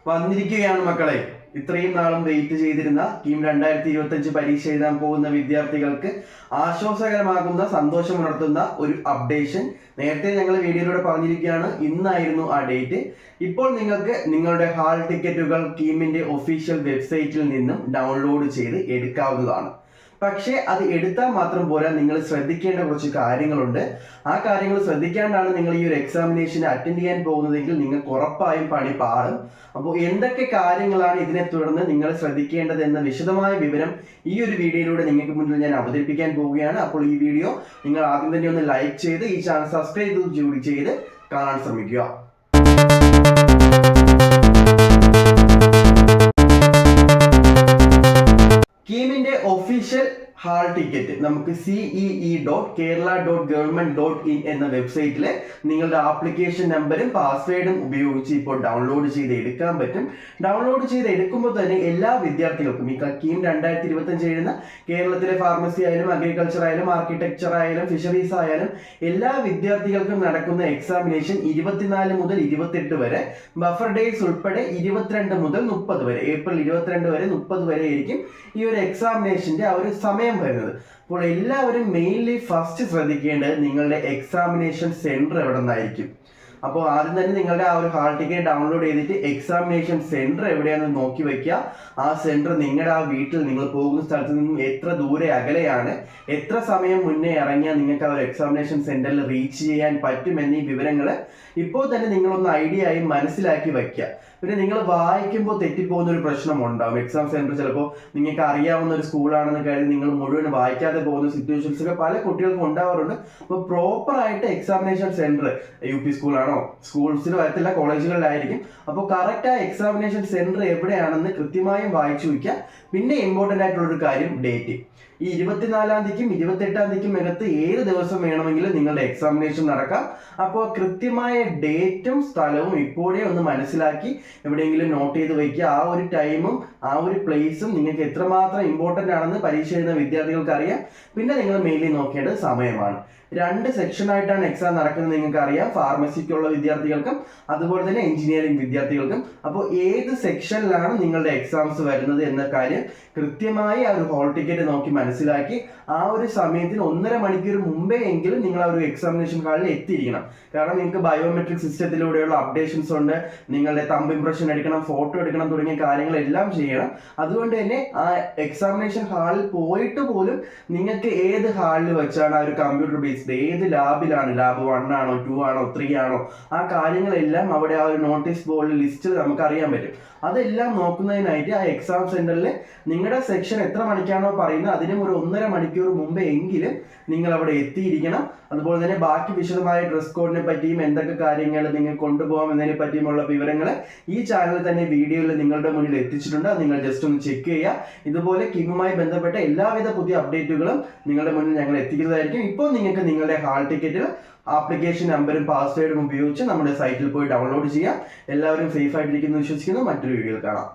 വന്നിരിക്കുകയാണ് മക്കളെ. ഇത്രയും നാളും വെയിറ്റ് ചെയ്തിരുന്ന കീം 2025 പരീക്ഷ എഴുതാൻ പോകുന്ന വിദ്യാർത്ഥികൾക്ക് ആശ്വാസകരമാകുന്ന സന്തോഷമുണർത്തുന്ന ഒരു അപ്ഡേഷൻ നേരത്തെ ഞങ്ങൾ വീഡിയോയിലൂടെ പറഞ്ഞിരിക്കുകയാണ്. ഇന്നായിരുന്നു ആ ഡേറ്റ്. ഇപ്പോൾ നിങ്ങൾക്ക് നിങ്ങളുടെ ഹാൾ ടിക്കറ്റുകൾ കീമിന്റെ ഒഫീഷ്യൽ വെബ്സൈറ്റിൽ നിന്നും ഡൗൺലോഡ് ചെയ്ത് എടുക്കാവുന്നതാണ്. പക്ഷേ അത് എടുത്താൽ മാത്രം പോരാ, നിങ്ങൾ ശ്രദ്ധിക്കേണ്ട കുറച്ച് കാര്യങ്ങളുണ്ട്. ആ കാര്യങ്ങൾ ശ്രദ്ധിക്കാണ്ടാണ് നിങ്ങൾ ഈ ഒരു എക്സാമിനേഷന് അറ്റൻഡ് ചെയ്യാൻ പോകുന്നതെങ്കിൽ നിങ്ങൾക്ക് ഉറപ്പായും പണി പാടും. അപ്പോൾ എന്തൊക്കെ കാര്യങ്ങളാണ് ഇതിനെ തുടർന്ന് നിങ്ങൾ ശ്രദ്ധിക്കേണ്ടത് എന്ന വിശദമായ വിവരം ഈ ഒരു വീഡിയോയിലൂടെ നിങ്ങൾക്ക് മുന്നിൽ ഞാൻ അവതരിപ്പിക്കാൻ പോവുകയാണ്. അപ്പോൾ ഈ വീഡിയോ നിങ്ങൾ ആദ്യം തന്നെ ഒന്ന് ലൈക്ക് ചെയ്ത് ഈ ചാനൽ സബ്സ്ക്രൈബ് ചെയ്ത് കാണാൻ ശ്രമിക്കുക. കീമിന്റെ ഒഫീഷ്യൽ ഹാൾ ടിക്കറ്റ് നമുക്ക് cee.kerala.government.in എന്ന വെബ്സൈറ്റിലെ നിങ്ങളുടെ ആപ്ലിക്കേഷൻ നമ്പറും പാസ്വേഡും ഉപയോഗിച്ച് ഇപ്പോൾ ഡൗൺലോഡ് ചെയ്ത് എടുക്കാൻ പറ്റും. ഡൗൺലോഡ് ചെയ്ത് എടുക്കുമ്പോൾ തന്നെ എല്ലാ വിദ്യാർത്ഥികൾക്കും ഈ കീം 2025 എഴുതുന്ന കേരളത്തിലെ ഫാർമസി ആയാലും അഗ്രികൾച്ചർ ആയാലും ആർക്കിടെക്ചർ ആയാലും ഫിഷറീസ് ആയാലും എല്ലാ വിദ്യാർത്ഥികൾക്കും നടക്കുന്ന എക്സാമിനേഷൻ 24 മുതൽ 28 വരെ, ബഫർ ഡേയ്സ് ഉൾപ്പെടെ 22 മുതൽ 30 വരെ, ഏപ്രിൽ 22 വരെ 30 വരെ ആയിരിക്കും ഈ ഒരു എക്സാമിനേഷന്റെ ആ ഒരു സമയം വരുന്നത്. അപ്പോൾ എല്ലാവരും മെയിൻലി ഫസ്റ്റ് ശ്രദ്ധിക്കേണ്ടത് നിങ്ങളുടെ എക്സാമിനേഷൻ സെന്റർ എവിടെ നിന്നായിരിക്കും. അപ്പോൾ ആദ്യം തന്നെ നിങ്ങളുടെ ആ ഒരു ഹാൾ ടിക്കറ്റ് ഡൗൺലോഡ് ചെയ്തിട്ട് എക്സാമിനേഷൻ സെന്റർ എവിടെയാണെന്ന് നോക്കി വെക്കുക. ആ സെന്റർ നിങ്ങളുടെ ആ വീട്ടിൽ നിങ്ങൾ പോകുന്ന സ്ഥലത്ത് നിന്നും എത്ര ദൂരെ അകലെയാണ്, എത്ര സമയം മുന്നേ ഇറങ്ങിയാൽ നിങ്ങൾക്ക് ആ ഒരു എക്സാമിനേഷൻ സെന്ററിൽ റീച്ച് ചെയ്യാൻ പറ്റും എന്നീ വിവരങ്ങൾ ഇപ്പോൾ തന്നെ നിങ്ങളൊന്ന് ഐഡിയ ആയി മനസ്സിലാക്കി വയ്ക്കുക. പിന്നെ നിങ്ങൾ വായിക്കുമ്പോൾ തെറ്റിപ്പോകുന്ന ഒരു പ്രശ്നം ഉണ്ടാവും. എക്സാം സെന്റർ ചിലപ്പോൾ നിങ്ങൾക്ക് അറിയാവുന്ന ഒരു സ്കൂളാണെന്ന് കരുതി നിങ്ങൾ മുഴുവൻ വായിക്കാതെ പോകുന്ന സിറ്റുവേഷൻസ് ഒക്കെ പല കുട്ടികൾക്കും ഉണ്ടാവാറുണ്ട്. അപ്പോൾ പ്രോപ്പർ ആയിട്ട് എക്സാമിനേഷൻ സെന്റർ UP സ്കൂളാണോ, സ്കൂൾസിൽ വരത്തില്ല, കോളേജുകളിലായിരിക്കും. അപ്പോൾ കറക്റ്റ് ആ എക്സാമിനേഷൻ സെന്റർ എവിടെയാണെന്ന് കൃത്യമായും വായിച്ചു വയ്ക്കുക. പിന്നെ ഇമ്പോർട്ടൻ്റ് ആയിട്ടുള്ള ഒരു കാര്യം, ഡേറ്റ്. ഈ 24-ാം തീയതിക്കും 28-ാം തീയതിക്കും അകത്ത് ഏത് ദിവസം വേണമെങ്കിലും നിങ്ങളുടെ എക്സാമിനേഷൻ നടക്കാം. അപ്പോൾ കൃത്യമായ ഡേറ്റും സ്ഥലവും ഇപ്പോഴേ ഒന്ന് മനസ്സിലാക്കി എവിടെയെങ്കിലും നോട്ട് ചെയ്ത് വയ്ക്കുക. ആ ഒരു ടൈമും ആ ഒരു പ്ലേസും നിങ്ങൾക്ക് എത്രമാത്രം ഇമ്പോർട്ടൻ്റ് ആണെന്ന് പരീക്ഷ എഴുതുന്ന വിദ്യാർത്ഥികൾക്ക് അറിയാം. പിന്നെ നിങ്ങൾ മെയിൻലി നോക്കേണ്ടത് സമയമാണ്. 2 സെക്ഷനായിട്ടാണ് എക്സാം നടക്കുന്നത് നിങ്ങൾക്ക് അറിയാം. ഫാർമസിക്കുള്ള വിദ്യാർത്ഥികൾക്കും അതുപോലെ തന്നെ എഞ്ചിനീയറിംഗ് വിദ്യാർത്ഥികൾക്കും. അപ്പോൾ ഏത് സെക്ഷനിലാണ് നിങ്ങളുടെ എക്സാംസ് വരുന്നത് എന്ന കാര്യം കൃത്യമായി ആ ഒരു ഹോൾ ടിക്കറ്റ് നോക്കി മനസ്സിലാക്കി ആ ഒരു സമയത്തിന് 1.5 മണിക്കൂർ മുമ്പേ എങ്കിലും നിങ്ങൾ ആ ഒരു എക്സാമിനേഷൻ ഹാളിൽ എത്തിയിരിക്കണം. കാരണം നിങ്ങൾക്ക് ബയോമെട്രിക് സിസ്റ്റത്തിലൂടെയുള്ള അപ്ഡേഷൻസ് ഉണ്ട്, നിങ്ങളുടെ തമ്പ് ഇംപ്രഷൻ എടുക്കണം, ഫോട്ടോ എടുക്കണം തുടങ്ങിയ കാര്യങ്ങളെല്ലാം ചെയ്യണം. അതുകൊണ്ട് തന്നെ ആ എക്സാമിനേഷൻ ഹാളിൽ പോയിട്ട് പോലും നിങ്ങൾക്ക് ഏത് ഹാളിൽ വെച്ചാണ് ആ ഒരു കമ്പ്യൂട്ടർ ബേസ്ഡ്, ഏത് ലാബിലാണ്, ലാബ് 1 ആണോ 2 ആണോ 3 ആണോ, ആ കാര്യങ്ങളെല്ലാം അവിടെ ആ ഒരു നോട്ടീസ് ബോർഡിൽ ലിസ്റ്റ് നമുക്ക് അറിയാൻ പറ്റും. അതെല്ലാം നോക്കുന്നതിനായിട്ട് ആ എക്സാം സെന്ററിൽ നിങ്ങളുടെ സെക്ഷൻ എത്ര മണിക്കാണോ പറയുന്നത് അതിനും ഒരു 1.5 മണിക്കൂർ മുമ്പ് എങ്കിലും നിങ്ങൾ അവിടെ എത്തിയിരിക്കണം. അതുപോലെ തന്നെ ബാക്കി വിശദമായ ഡ്രസ് കോഡിനെ പറ്റിയും എന്തൊക്കെ കാര്യങ്ങൾ നിങ്ങൾ കൊണ്ടുപോകാം എന്നതിനെ പറ്റിയുമുള്ള വിവരങ്ങൾ ഈ ചാനലിൽ തന്നെ വീഡിയോയിൽ നിങ്ങളുടെ മുന്നിൽ എത്തിച്ചിട്ടുണ്ട്. അത് നിങ്ങൾ ജസ്റ്റ് ഒന്ന് ചെക്ക് ചെയ്യുക. ഇതുപോലെ കീമുമായി ബന്ധപ്പെട്ട എല്ലാവിധ പുതിയ അപ്ഡേറ്റുകളും നിങ്ങളുടെ മുന്നിൽ ഞങ്ങൾ എത്തിക്കുന്നതായിരിക്കും. ഇപ്പോൾ നിങ്ങൾക്ക് നിങ്ങളുടെ ഹാൾ ടിക്കറ്റ് ആപ്ലിക്കേഷൻ നമ്പറും പാസ്വേഡും ഉപയോഗിച്ച് നമ്മുടെ സൈറ്റിൽ പോയി ഡൗൺലോഡ് ചെയ്യാം. എല്ലാവരും സേഫ് ആയിട്ടിരിക്കുന്നു വിശ്വസിക്കുന്നു. മറ്റൊരു വീഡിയോയിൽ കാണാം.